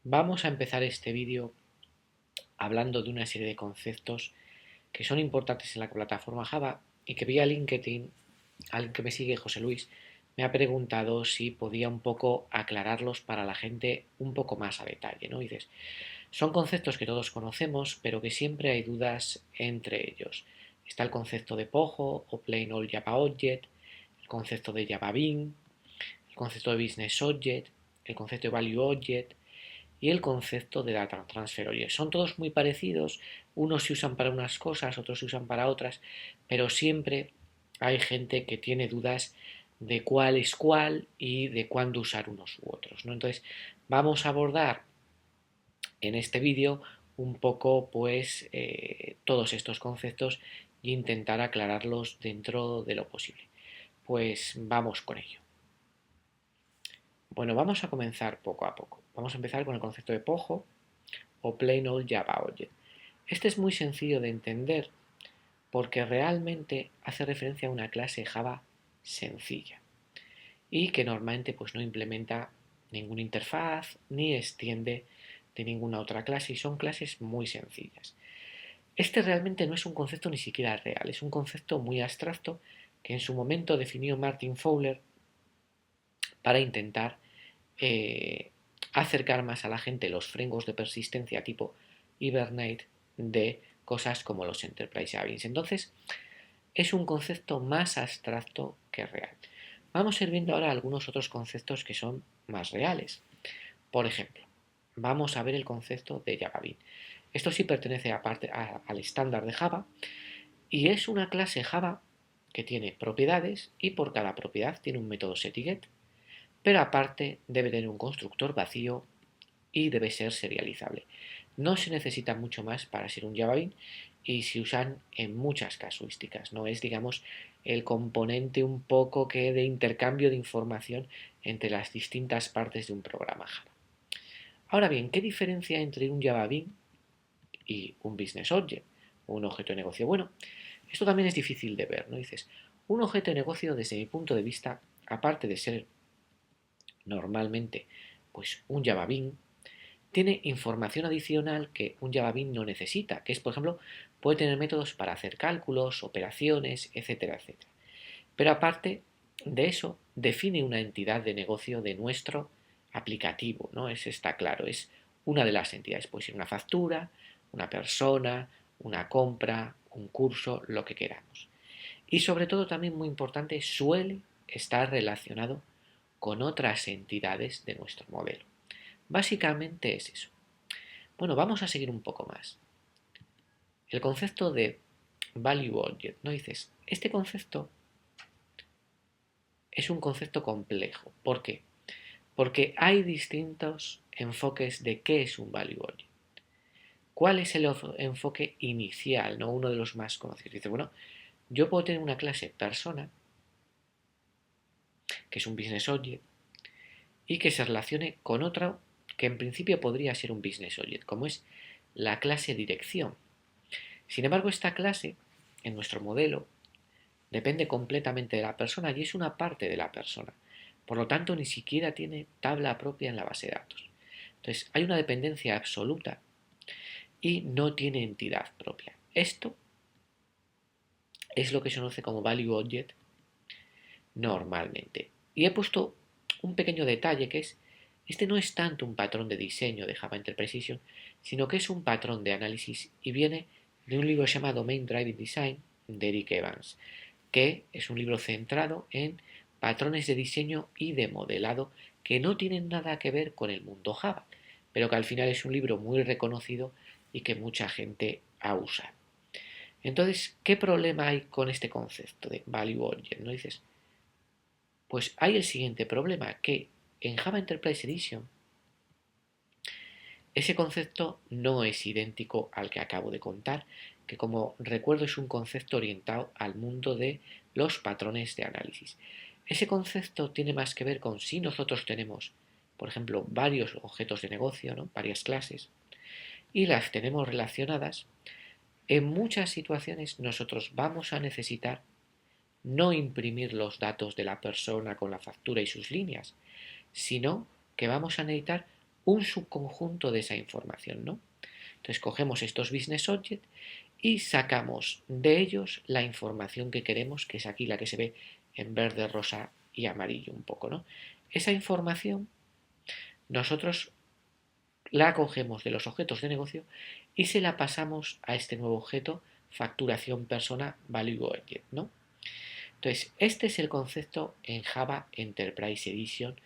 Vamos a empezar este vídeo hablando de una serie de conceptos que son importantes en la plataforma Java y que vía LinkedIn, alguien que me sigue, José Luis, me ha preguntado si podía un poco aclararlos para la gente un poco más a detalle, ¿no? Y dices, son conceptos que todos conocemos, pero que siempre hay dudas entre ellos. Está el concepto de POJO o Plain Old Java Object, el concepto de Java Bean, el concepto de Business Object, el concepto de Value Object, y el concepto de Data Transfer Object. Son todos muy parecidos, unos se usan para unas cosas, otros se usan para otras, pero siempre hay gente que tiene dudas de cuál es cuál y de cuándo usar unos u otros, ¿no? Entonces, vamos a abordar en este vídeo un poco pues todos estos conceptos e intentar aclararlos dentro de lo posible. Pues vamos con ello. Bueno, vamos a comenzar poco a poco. Vamos a empezar con el concepto de POJO o Plain Old Java Object. Este es muy sencillo de entender porque realmente hace referencia a una clase Java sencilla y que normalmente pues no implementa ninguna interfaz ni extiende de ninguna otra clase y son clases muy sencillas. Este realmente no es un concepto ni siquiera real, es un concepto muy abstracto que en su momento definió Martin Fowler para intentar acercar más a la gente los frameworks de persistencia tipo Hibernate de cosas como los Enterprise Agents. Entonces, es un concepto más abstracto que real. Vamos a ir viendo ahora algunos otros conceptos que son más reales. Por ejemplo, vamos a ver el concepto de Java Bean. Esto sí pertenece al estándar de Java y es una clase Java que tiene propiedades y por cada propiedad tiene un método setGet, pero aparte debe tener un constructor vacío y debe ser serializable. No se necesita mucho más para ser un Java Bean y se usan en muchas casuísticas. No es, digamos, el componente un poco que de intercambio de información entre las distintas partes de un programa Java. Ahora bien, ¿qué diferencia entre un Java Bean y un Business Object o un objeto de negocio? Bueno, esto también es difícil de ver, ¿no? Dices, un objeto de negocio desde mi punto de vista, aparte de ser normalmente pues un Java Bean, tiene información adicional que un Java Bean no necesita, que es, por ejemplo, puede tener métodos para hacer cálculos, operaciones, etcétera, etcétera. Pero aparte de eso, define una entidad de negocio de nuestro aplicativo, ¿no? Eso está claro, es una de las entidades. Puede ser una factura, una persona, una compra, un curso, lo que queramos. Y sobre todo, también muy importante, suele estar relacionado con otras entidades de nuestro modelo. Básicamente es eso. Bueno, vamos a seguir un poco más. El concepto de value object, ¿no? Dices, este concepto es un concepto complejo. ¿Por qué? Porque hay distintos enfoques de qué es un value object. ¿Cuál es el enfoque inicial, no uno de los más conocidos? Dice, bueno, yo puedo tener una clase persona, que es un business object, y que se relacione con otra que en principio podría ser un business object, como es la clase dirección. Sin embargo, esta clase, en nuestro modelo, depende completamente de la persona y es una parte de la persona. Por lo tanto, ni siquiera tiene tabla propia en la base de datos. Entonces, hay una dependencia absoluta y no tiene entidad propia. Esto es lo que se conoce como value object normalmente. Y he puesto un pequeño detalle que es, este no es tanto un patrón de diseño de Java Enterprise Edition, sino que es un patrón de análisis y viene de un libro llamado Main Driving Design de Eric Evans, que es un libro centrado en patrones de diseño y de modelado que no tienen nada que ver con el mundo Java, pero que al final es un libro muy reconocido y que mucha gente ha usado. Entonces, ¿qué problema hay con este concepto de Value Object? ¿No dices? Pues hay el siguiente problema, que en Java Enterprise Edition ese concepto no es idéntico al que acabo de contar, que como recuerdo es un concepto orientado al mundo de los patrones de análisis. Ese concepto tiene más que ver con si nosotros tenemos, por ejemplo, varios objetos de negocio, ¿no? Varias clases, y las tenemos relacionadas, en muchas situaciones nosotros vamos a necesitar no imprimir los datos de la persona con la factura y sus líneas, sino que vamos a necesitar un subconjunto de esa información, ¿no? Entonces cogemos estos business objects y sacamos de ellos la información que queremos, que es aquí la que se ve en verde, rosa y amarillo un poco, ¿no? Esa información nosotros la cogemos de los objetos de negocio y se la pasamos a este nuevo objeto, facturación persona value object, ¿no? Entonces, este es el concepto en Java Enterprise Edition,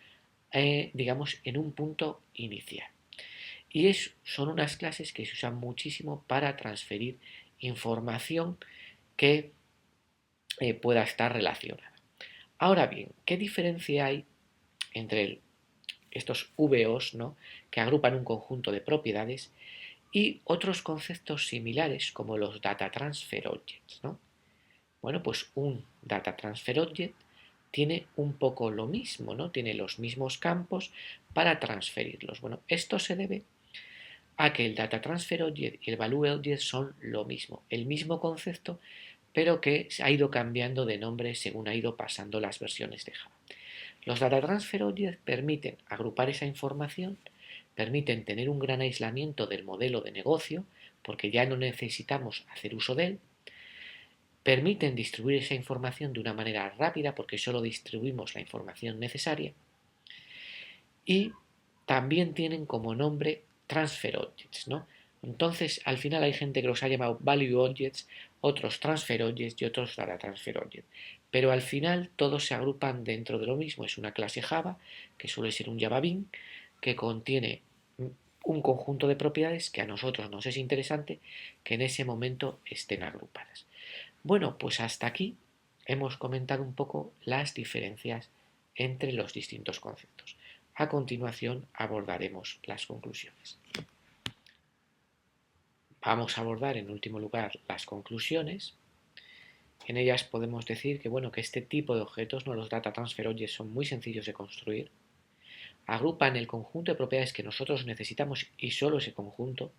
digamos, en un punto inicial. Y son unas clases que se usan muchísimo para transferir información que pueda estar relacionada. Ahora bien, ¿qué diferencia hay entre estos VOs, ¿no?, que agrupan un conjunto de propiedades, y otros conceptos similares como los Data Transfer Objects, ¿no? Bueno, pues un Data Transfer Object tiene un poco lo mismo, ¿no? Tiene los mismos campos para transferirlos. Bueno, esto se debe a que el Data Transfer Object y el Value Object son lo mismo, el mismo concepto, pero que se ha ido cambiando de nombre según ha ido pasando las versiones de Java. Los Data Transfer Objects permiten agrupar esa información, permiten tener un gran aislamiento del modelo de negocio, porque ya no necesitamos hacer uso de él, permiten distribuir esa información de una manera rápida, porque solo distribuimos la información necesaria, y también tienen como nombre Transfer Objects, ¿no? Entonces, al final hay gente que los ha llamado Value Objects, otros Transfer Objects y otros Data Transfer Objects. Pero al final todos se agrupan dentro de lo mismo. Es una clase Java, que suele ser un Java Bean, que contiene un conjunto de propiedades que a nosotros nos es interesante que en ese momento estén agrupadas. Bueno, pues hasta aquí hemos comentado un poco las diferencias entre los distintos conceptos. A continuación abordaremos las conclusiones. Vamos a abordar en último lugar las conclusiones. En ellas podemos decir que, bueno, que este tipo de objetos, ¿no?, los Data Transfer Objects, son muy sencillos de construir. Agrupan el conjunto de propiedades que nosotros necesitamos y solo ese conjunto.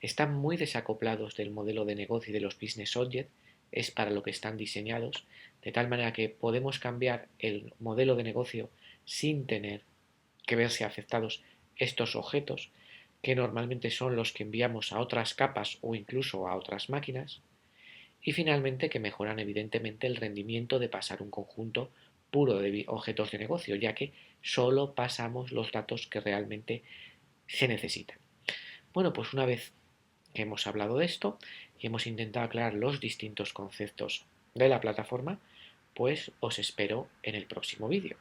Están muy desacoplados del modelo de negocio y de los Business Objects, es para lo que están diseñados, de tal manera que podemos cambiar el modelo de negocio sin tener que verse afectados estos objetos, que normalmente son los que enviamos a otras capas o incluso a otras máquinas. Y finalmente que mejoran evidentemente el rendimiento de pasar un conjunto puro de objetos de negocio, ya que solo pasamos los datos que realmente se necesitan. Bueno, pues una vez que hemos hablado de esto y hemos intentado aclarar los distintos conceptos de la plataforma, pues os espero en el próximo vídeo.